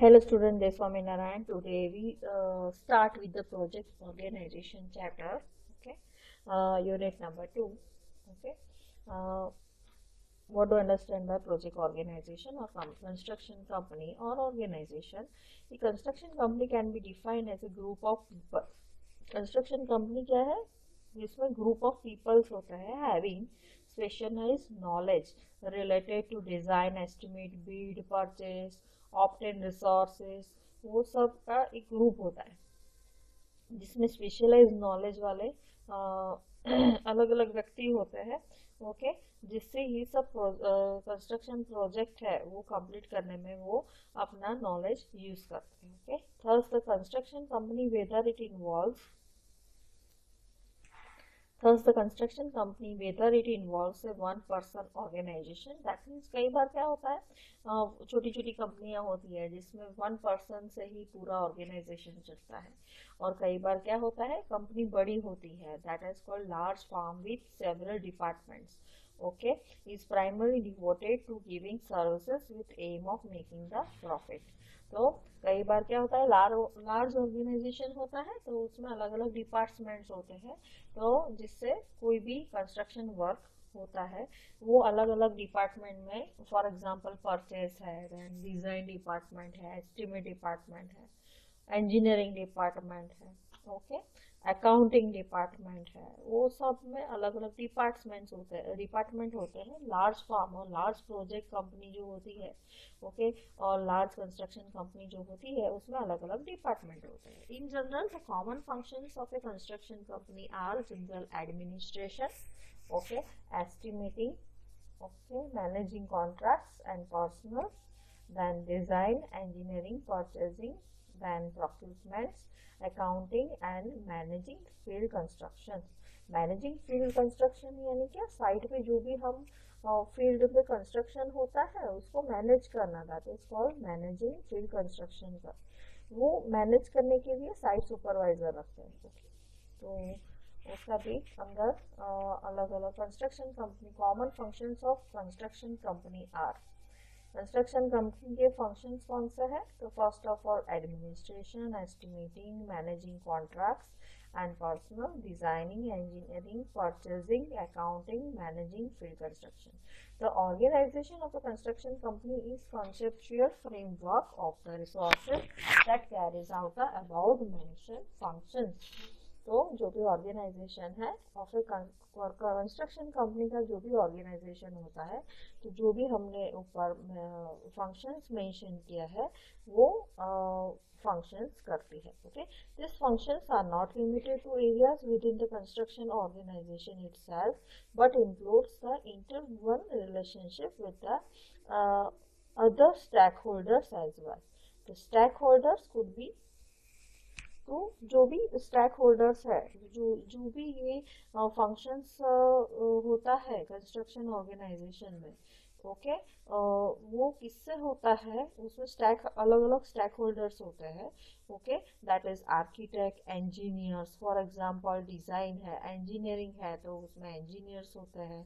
Hello student, this is Swami Narayan. Today we start with the project organization chapter. Okay, unit number 2. Okay, uh, what to understand by project organization or construction company or organization? The construction company can be defined as a group of people. Construction company क्या है? जिसमें group of peoples होता है having specialized knowledge related to design, estimate, bid, purchase, obtain resources, वो सब का एक group होता है जिसमें स्पेशलाइज नॉलेज वाले अलग अलग व्यक्ति होते हैं। ओके, जिससे ये सब कंस्ट्रक्शन प्रोजेक्ट है वो कंप्लीट करने में वो अपना नॉलेज यूज करते हैं। Okay, thus the construction company whether it involves Thus, the construction company, whether it involves a one-person organization, that means कई बार क्या होता है छोटी छोटी कंपनियां होती है जिसमें वन पर्सन से ही पूरा ऑर्गेनाइजेशन चलता है, और कई बार क्या होता है कंपनी बड़ी होती है, that is called large firm with several departments. Okay, is primarily devoted to giving services with aim of making the profit. तो कई बार क्या होता है लार्ज ऑर्गेनाइजेशन होता है तो उसमें अलग अलग डिपार्टमेंट्स होते हैं, तो जिससे कोई भी कंस्ट्रक्शन वर्क होता है वो अलग अलग डिपार्टमेंट में, फॉर एग्जांपल परचेस है, देन डिजाइन डिपार्टमेंट है, एस्टिमेट डिपार्टमेंट है, इंजीनियरिंग डिपार्टमेंट है, ओके, अकाउंटिंग डिपार्टमेंट है, वो सब में अलग अलग डिपार्टमेंट होते हैं। लार्ज फार्म और लार्ज प्रोजेक्ट कंपनी जो होती है, ओके, और लार्ज कंस्ट्रक्शन कंपनी जो होती है उसमें अलग अलग डिपार्टमेंट होते हैं। In general the common functions of a construction company are general administration, okay, estimating, okay, managing contracts and personnel, then design, engineering, purchasing, then procurements, accounting and managing field construction. Managing field construction यानी क्या, site पे जो भी हम field में construction होता है उसको मैनेज करना, that is called managing field construction का। वो मैनेज करने के लिए साइट सुपरवाइजर रखते हैं। तो उसका भी अंदर अलग अलग construction company common functions of construction company are. Construction company के फंक्शंस कौन से हैं? तो first of all administration, estimating, managing contracts and personal, designing, engineering, purchasing, accounting, managing field construction. The organization of a construction company is conceptual framework of the resources that carries out the above mentioned functions. तो जो भी organisation है और फिर construction company का जो भी organisation होता है, तो जो भी हमने ऊपर फंक्शंस मेंशन किया है वो functions करती है। Okay, this functions are not limited to areas within the construction organization itself but includes the inter-one relationship with the other stakeholders as well. The stakeholders could be, तो जो भी stack holders है, जो भी ये functions होता है construction organisation में, ओके, वो किससे होता है, उसमें स्टैक अलग अलग स्टैक होल्डर्स होते हैं। Okay, that is architect, engineers, for example design है, इंजीनियरिंग है तो उसमें इंजीनियर्स होते हैं,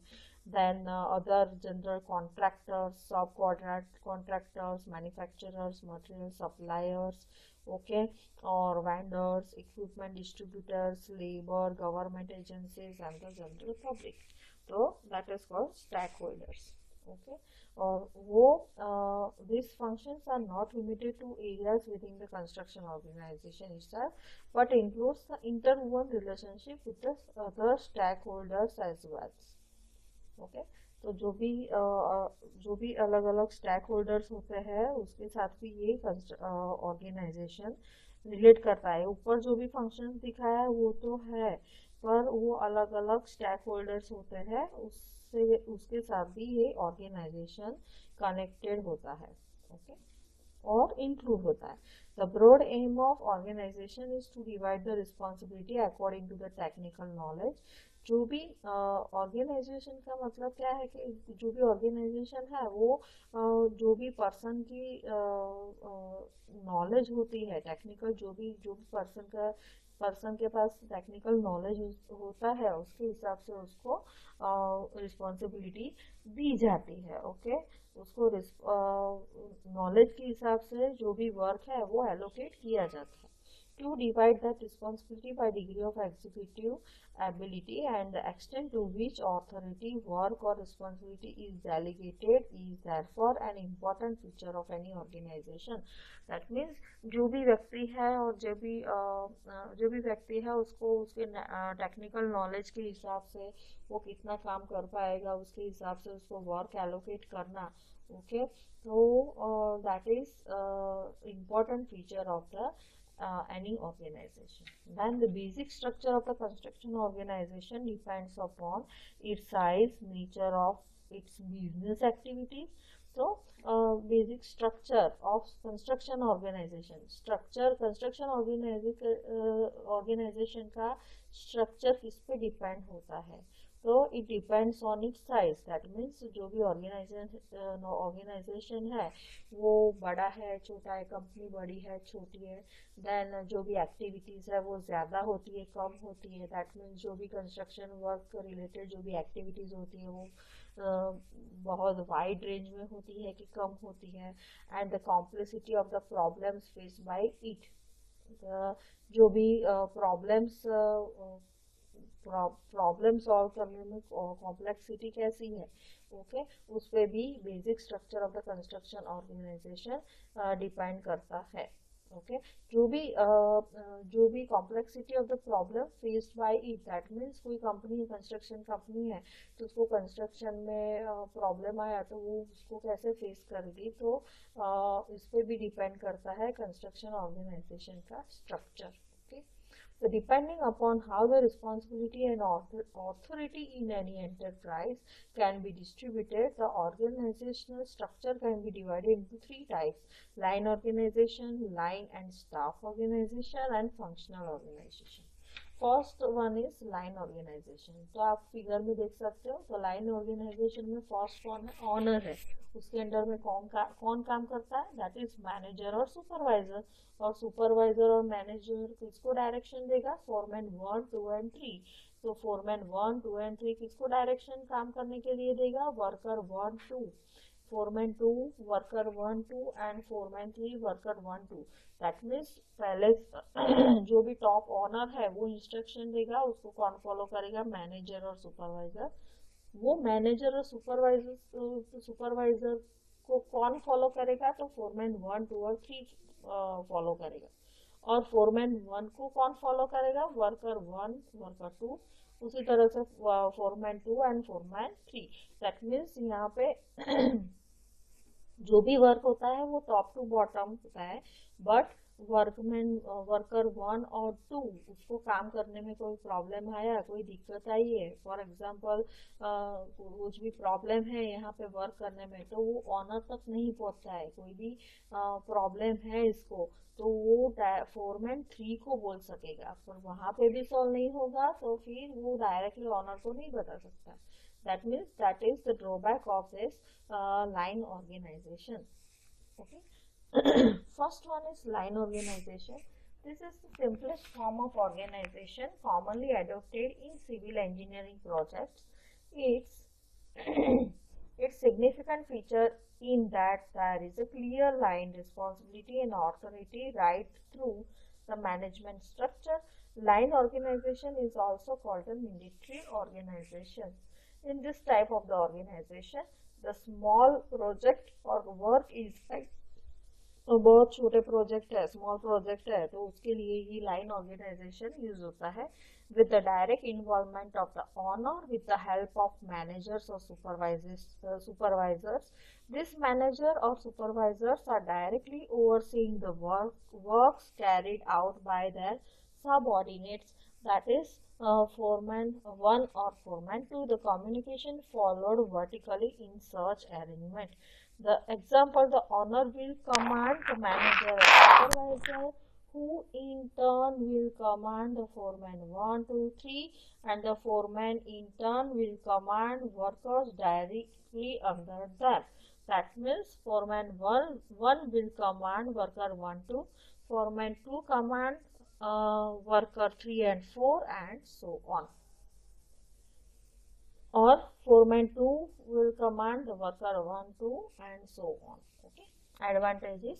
then other general contractors, subcontractors, manufacturers, material suppliers, okay, और vendors, equipment distributors, labour, government agencies and the general public. तो that is called stakeholders. Okay, और वो these functions are not limited to areas within the construction organization itself but includes the inter-one relationship with the other stakeholders as well. Okay, तो जो भी अलग अलग stack holders होते हैं उसके साथ भी ये ऑर्गेनाइजेशन रिलेट करता है। ऊपर जो भी फंक्शन दिखाया है वो तो है, पर वो अलग अलग स्टैक होल्डर्स होते हैं उससे उसके साथ भी ये ऑर्गेनाइजेशन कनेक्टेड होता है। ओके, और इंक्लूड होता है। The broad aim of organization is to divide the responsibility according to the technical knowledge जो भी ऑर्गेनाइजेशन का मतलब क्या है कि जो भी ऑर्गेनाइजेशन है वो जो भी पर्सन की नॉलेज होती है टेक्निकल, जो भी पर्सन के पास टेक्निकल नॉलेज होता है उसके हिसाब से उसको रिस्पॉन्सिबिलिटी दी जाती है। ओके, उसको नॉलेज के हिसाब से जो भी वर्क है वो एलोकेट किया जाता है। To divide that responsibility by degree of executive ability and the extent to which authority, work or responsibility is delegated is therefore an important feature of any organization. That means जो भी व्यक्ति है और जो भी व्यक्ति है उसको उसके टेक्निकल नॉलेज के हिसाब से वो कितना काम कर पाएगा उसके हिसाब से उसको वर्क एलोकेट करना। ओके, तो that is important feature of the any organization. Then the basic structure of the construction organization depends upon its size, nature of its business activities. So, basic structure of construction organization. Structure construction organization का structure किस पे depend होता है? तो it depends on its size. That means जो भी organization है वो बड़ा है छोटा है, कंपनी बड़ी है छोटी है, देन जो भी एक्टिविटीज़ है वो ज़्यादा होती है कम होती है। दैट मीन्स जो भी कंस्ट्रक्शन वर्क रिलेटेड जो भी एक्टिविटीज़ होती है वो बहुत वाइड रेंज में होती है कि कम होती है। And the complexity of the problems face by it, जो भी प्रॉब्लम्स प्रॉब्लम सॉल्व करने में कॉम्प्लेक्सिटी कैसी है। ओके, उस पे भी basic structure of the construction organization depend करता है। ओके, जो भी complexity of the problem faced by it, that means कोई कंपनी कंस्ट्रक्शन कंपनी है तो उसको कंस्ट्रक्शन में प्रॉब्लम आया तो वो उसको कैसे फेस करेगी, तो इस पे भी डिपेंड करता है कंस्ट्रक्शन ऑर्गेनाइजेशन का structure. Okay, so depending upon how the responsibility and authority in any enterprise can be distributed, the organizational structure can be divided into three types: line organization, line and staff organization, and functional organization. First one is line organization. तो आप figure में देख सकते हो, तो line organisation में first कौन है? ऑनर है। उसके अंडर में कौन काम करता है? दैट इज मैनेजर और सुपरवाइजर। और सुपरवाइजर और मैनेजर किसको डायरेक्शन देगा? Foreman 1, 2 and 3। तो फोरमैन 1, 2 एंड 3 किसको डायरेक्शन काम करने के लिए देगा? Worker 1, 2। Foreman 2 worker 1, 2 and foreman 3 worker 1, 2। That means पहले जो भी टॉप ऑनर है वो इंस्ट्रक्शन देगा, उसको कौन फॉलो करेगा? मैनेजर और सुपरवाइजर। वो मैनेजर और सुपरवाइजर को कौन फॉलो करेगा? तो फोरमैन 1, 2 और 3 फॉलो करेगा। और फोरमैन 1 को कौन फॉलो करेगा? Worker 1, worker 2। उसी तरह से foreman 2 and foreman 3। That means यहाँ पे जो भी वर्क होता है वो टॉप टू बॉटम होता है, बट वर्कर 1 और 2 उसको काम करने में कोई प्रॉब्लम आया, कोई दिक्कत आई है, फॉर एग्जांपल कुछ भी प्रॉब्लम है यहाँ पे वर्क करने में, तो वो ऑनर तक नहीं पहुंचता है। कोई भी प्रॉब्लम है इसको तो वो फोरमैन 3 को बोल सकेगा, पर वहां पे भी सॉल्व नहीं होगा तो फिर वो डायरेक्टली ऑनर को नहीं बता सकता। That means that is the drawback of this line organization. Okay. First one is line organization. This is the simplest form of organization commonly adopted in civil engineering projects. Its its significant feature in that there is a clear line responsibility and authority right through the management structure. Line organization is also called a military organization. In this type of the organization, the small project or work is like तो बहुत छोटे project है, small project है, तो उसके लिए ही line organisation use होता है with the direct involvement of the owner with the help of managers or supervisors. This manager or supervisors are directly overseeing the works carried out by their subordinates, that is foreman 1 or foreman 2. The communication followed vertically in such arrangement. The example, the owner will command the manager or supervisor who in turn will command the foreman 1, 2, 3, and the foreman in turn will command workers directly under them. That means foreman 1 will command worker 1, 2, foreman 2 command worker 3 and 4, and so on. Or foreman 2 will command the worker 1, 2, and so on. Okay. Advantages.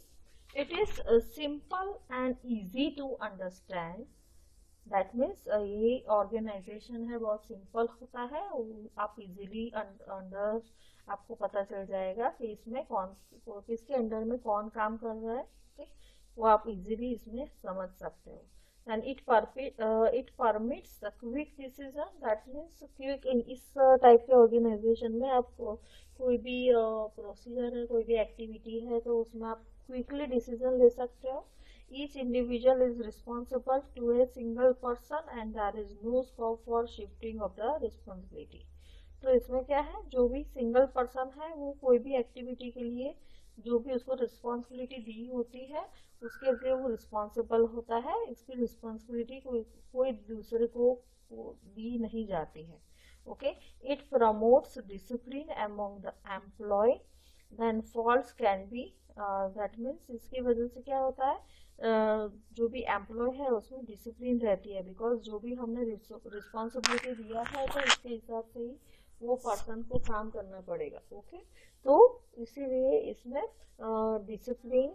It is simple and easy to understand. That means ये organisation है बहुत simple होता है, आप easily under आपको पता चल जाएगा कि इसमें कौन किसके अंडर में कौन काम कर रहा है, ठीक, वो आप इजीली इसमें समझ सकते हो. And it permits the quick decision. That means quick, इस टाइप के ऑर्गेनाइजेशन में आपको कोई भी प्रोसीजर है, कोई भी एक्टिविटी है, तो उसमें आप क्विकली डिसीजन ले सकते हो. Each individual is responsible to a single person and there is no scope for shifting of the responsibility. तो इसमें क्या है, जो भी सिंगल पर्सन है वो कोई भी एक्टिविटी के लिए जो भी उसको रिस्पॉन्सिबिलिटी दी होती है उसके लिए वो रिस्पॉन्सिबल होता है. इसकी रिस्पॉन्सिबिलिटी कोई दूसरे को दी नहीं जाती है. Okay. It promotes discipline among the employ. Then faults can be, that means इसकी वजह से क्या होता है, जो भी एम्प्लॉय है उसमें डिसिप्लिन रहती है, बिकॉज जो भी हमने रिस्पॉन्सिबिलिटी दिया है तो इसके हिसाब से ही वो पर्सन को काम करना पड़ेगा. ओके. तो इसीलिए इसमें डिसिप्लिन,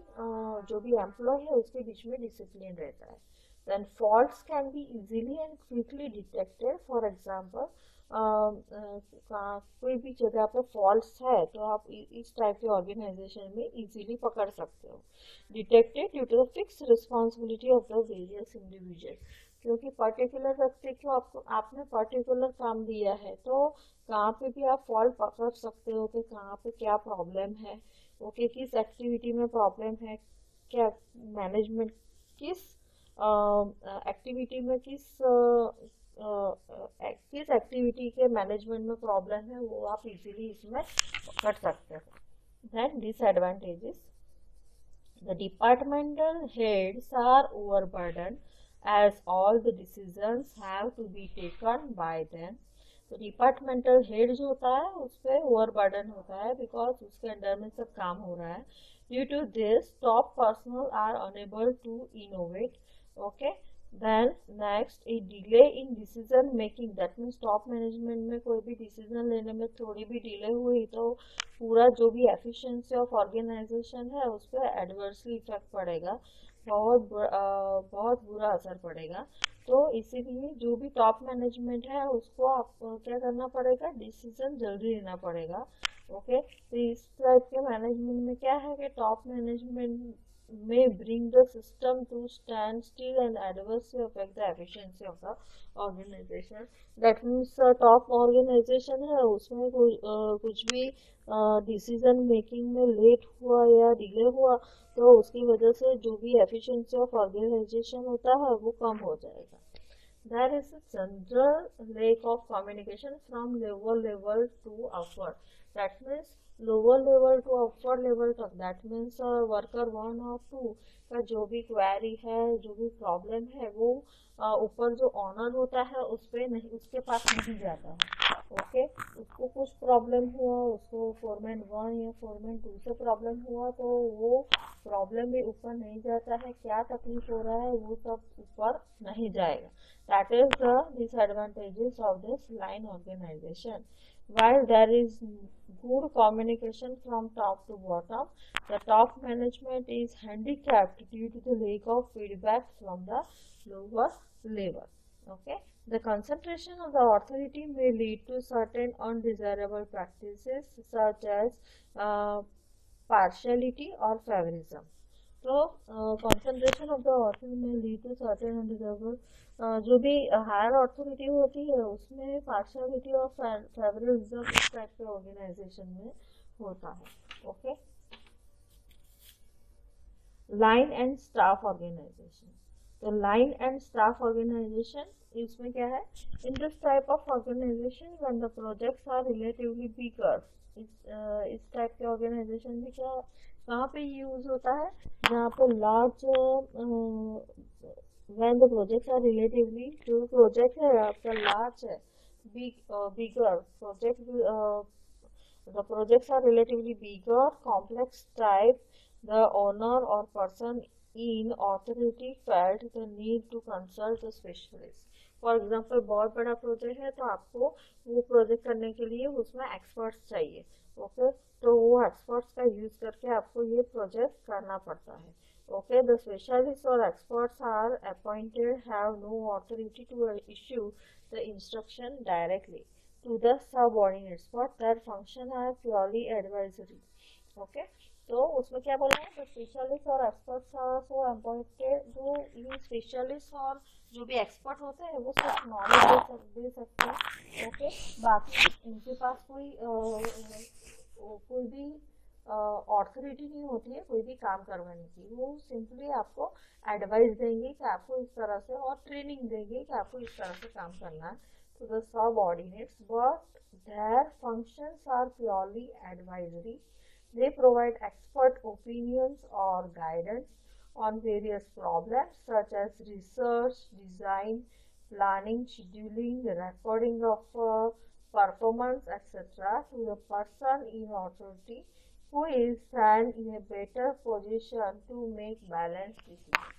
जो भी एम्प्लॉय है उसके बीच में डिसिप्लिन रहता है. Then faults can be easily and quickly detected. For example, कोई भी जगह पे फॉल्ट्स है तो आप इस टाइप के ऑर्गेनाइजेशन में इजीली पकड़ सकते हो. Detected due to the fix responsibility of the various individual. क्योंकि पर्टिकुलर व्यक्ति को आपने पर्टिकुलर काम दिया है तो कहाँ पे भी आप फॉल्ट पकड़ सकते हो कि कहाँ पे क्या प्रॉब्लम है. ओके. किस एक्टिविटी में प्रॉब्लम है, क्या मैनेजमेंट किस एक्टिविटी में किस एक्टिविटी के मैनेजमेंट में प्रॉब्लम है वो आप इजीली इसमें कर सकते हो. Then disadvantages. The departmental heads are overburden as all the decisions have to be taken by them. तो डिपार्टमेंटल हेड जो होता है उस पर ओवरबर्डन होता है बिकॉज उसके अंडर में सब काम हो रहा है. Due to this top personal are unable to innovate. Okay. Then next, a delay in decision making. That means top management में कोई भी डिसीजन लेने में थोड़ी भी डिले हुई तो पूरा जो भी एफिशिएंसी ऑफ ऑर्गेनाइजेशन है उस पर एडवर्सली इफेक्ट पड़ेगा, बहुत बुरा असर पड़ेगा. तो इसीलिए जो भी टॉप मैनेजमेंट है उसको आपको क्या करना पड़ेगा, डिसीजन जल्दी लेना पड़ेगा. ओके. तो इस टाइप के मैनेजमेंट में क्या है कि टॉप मैनेजमेंट में bring the system to stand still and adversely affect the efficiency of the organization. That means top organization है उसमें कुछ भी डिसीजन मेकिंग में लेट हुआ या डिले हुआ तो उसकी वजह से जो भी एफिशिएंसी ऑफ ऑर्गेनाइजेशन होता है वो कम हो जाएगा. There is a general lack of communication from lower level to upward. That means lower level to upward level तक. That means worker 1 और 2 का जो भी क्वेरी है, जो भी प्रॉब्लम है वो ऊपर जो ऑनर होता है उस पे नहीं, उसके पास नहीं जाता है. ओके. उसको कुछ प्रॉब्लम हुआ, उसको फोरमैन 1 या फोरमैन 2 से प्रॉब्लम हुआ तो वो प्रॉब्लम भी ऊपर नहीं जाता है, क्या तकलीफ हो रहा है वो सब ऊपर नहीं जाएगा. That is the disadvantages of this line organization. While there is good communication from top to bottom, the top management is handicapped due to the lack of feedback from the lower level. Okay. The concentration of the authority may lead to certain undesirable practices such as partiality or favorism. तो concentration of the authority may lead to certain undesirable, जो भी higher authority होती है उसमें partiality और favouritism इस type के organisation में होता है. Okay. Line and staff organisation. तो लाइन एंड स्टाफ ऑर्गेनाइजेशन इसमें क्या है, in this type of organisation when the projects are relatively bigger. इस टाइप के ऑर्गेनाइजेशन में क्या कहाँ पे यूज होता है? जहाँ पे large, when the projects are relatively, जो प्रोजेक्ट है आपका लार्ज है, bigger project, the projects are relatively bigger, complex type, the owner or person in authority felt the need to consult a specialist. For example बहुत बड़ा project है तो आपको वो प्रोजेक्ट करने के लिए उसमें एक्सपर्ट्स चाहिए। ओके, तो वो एक्सपर्ट्स का यूज करके आपको ये प्रोजेक्ट करना पड़ता है। Okay, the specialists or experts are appointed have no authority to issue the instruction directly to the subordinates, but their function are purely advisory. Okay, तो उसमें क्या बोला है? The specialists और experts are so appointed, जो ये specialists और जो भी expert होते हैं वो सिर्फ knowledge दे सकते हैं। ओके, बाकी इनके पास कोई भी ऑथोरिटी नहीं होती है कोई भी काम करवाने की। वो सिंपली आपको एडवाइस देंगे कि आपको इस तरह से, और ट्रेनिंग देंगे कि आपको इस तरह से काम करना है। तो the subordinates, but their functions are purely advisory. They provide expert opinions or guidance on various problems such as research, design, planning, scheduling, recording of performance, etc. to the person in authority who is then in a better position to make balanced decisions.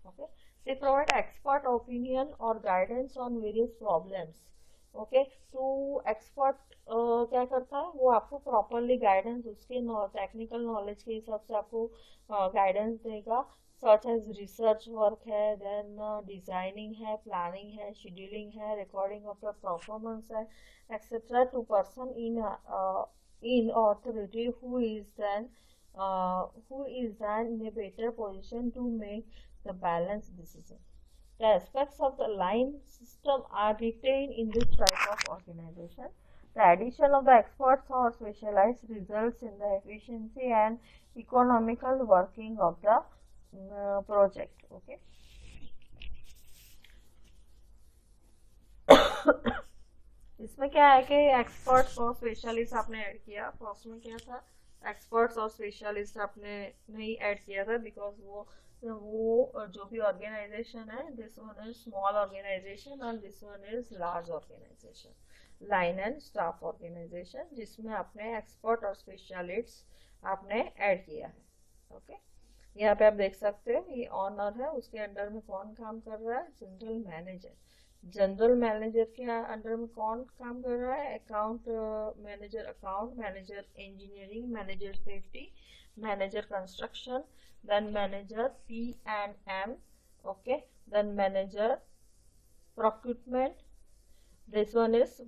Okay, they provide expert opinion or guidance on various problems. Okay, तो expert क्या करता है? वो आपको properly guidance, उसके technical knowledge के हिसाब से आपको गाइडेंस देगा। सच एज रिसर्च वर्क है, देन डिजाइनिंग है, प्लानिंग है, शेड्यूलिंग है, रिकॉर्डिंग ऑफ द परफॉर्मेंस है, etcetera to person in authority who is then in a better position to make the balanced decision. The aspects of the line system are retained in this type of organization. The addition of the experts or specialized results in the efficiency and economical working of the project. Okay. इसमें क्या है कि experts और specialist आपने add किया। First में क्या था? एक्सपर्ट्स और स्पेशलिस्ट आपने नहीं ऐड किया था, बिकॉज वो जो भी ऑर्गेनाइजेशन है, this one is small organisation और this one is large organisation, line and staff organisation, जिसमें आपने एक्सपर्ट और स्पेशलिस्ट आपने ऐड किया है। ओके, यहाँ पे आप देख सकते हो ये ऑनर है, उसके अंडर में कौन काम कर रहा है? General manager. जनरल मैनेजर के अंडर में कौन काम कर रहा है? Account manager, account manager engineering, manager safety, manager construction, then manager P&M, okay, then manager procurement, this one is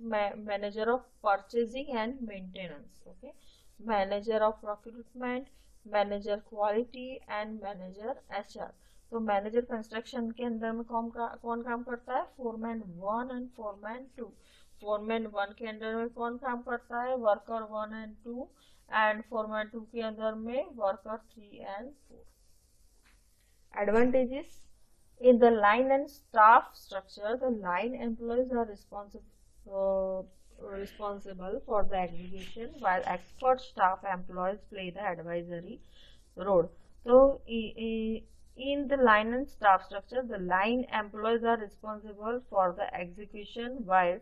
manager of purchasing and maintenance. Okay, manager of procurement, manager quality and manager HR. तो manager construction के अंदर में कौन काम करता है? Foreman 1 and foreman 2। Foreman 1 के अंदर में कौन काम करता है? वर्कर 1 एंड 2, एंड फोरमैन 2 के अंदर में worker 3 and 4। Advantages: in the line and staff structure, the line employees are responsible for the aggregation, while expert staff employees play the advisory role. So, in the line and staff structure, the line employees are responsible for the execution, while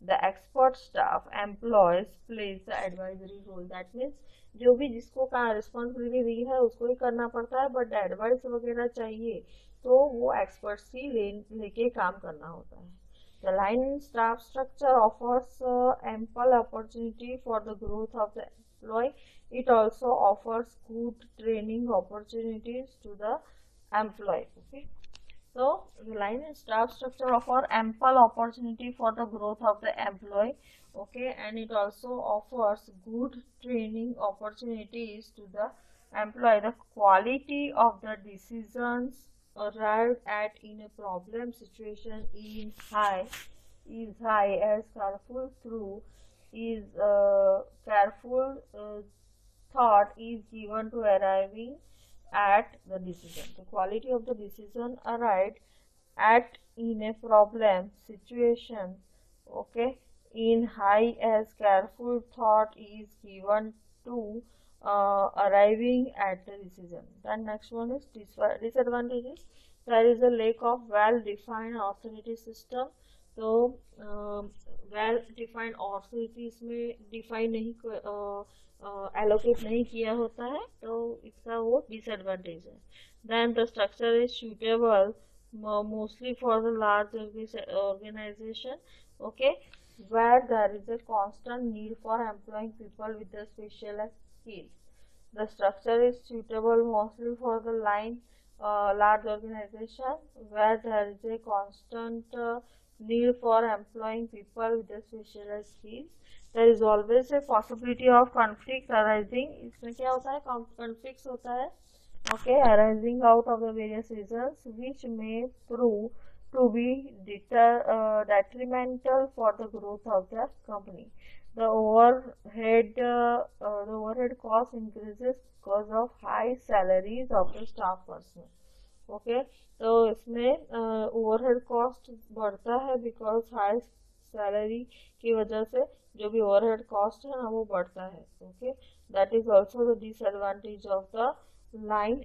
the expert staff employees plays the advisory role. That means जो भी जिसको का responsibility दी है उसको ही करना पड़ता है, but advice वगैरह चाहिए तो वो एक्सपर्ट्स ही लेके काम करना होता है। The line staff structure offers ample opportunity for the growth of the employee. It also offers good training opportunities to the employee. Okay. So the line and staff structure offer ample opportunity for the growth of the employee. Okay, and it also offers good training opportunities to the employee. The quality of the decisions arrived at in a problem situation is high as careful thought is given to arriving at the decision. The quality of the decision arrived at in a problem situation, okay, in high as careful thought is given to arriving at the decision. Then next one is disadvantages. There is a lack of well-defined authority system. तो well defined authority इसमें define नहीं allocate नहीं किया होता है, तो इसका वो डिसएडवांटेज है. Then the structure is suitable mostly for the large organization, okay, where there is a constant need for employing people with the specialized skills. The structure is suitable mostly for the large organization where there is a constant need for employing people with the specialized skills. There is always a possibility of conflict arising. इसमें क्या होता है, conflicts होता है, okay, arising out of the various reasons which may prove to be detrimental for the growth of the company. The overhead cost increases because of high salaries of the staff person. Okay, तो इसमें overhead cost बढ़ता है because high salary की वजह से जो भी overhead cost है ना वो बढ़ता है. Okay, that is also the disadvantage of the line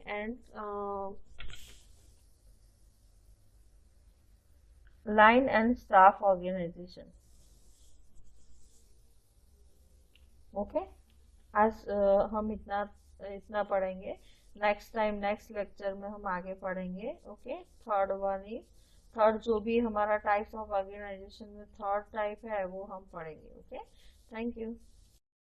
and staff organization. Okay, आज हम इतना इतना पढ़ेंगे. नेक्स्ट टाइम नेक्स्ट लेक्चर में हम आगे पढ़ेंगे. ओके, थर्ड जो भी हमारा टाइप्स ऑफ ऑर्गेनाइजेशन में थर्ड टाइप है वो हम पढ़ेंगे. Okay, thank you.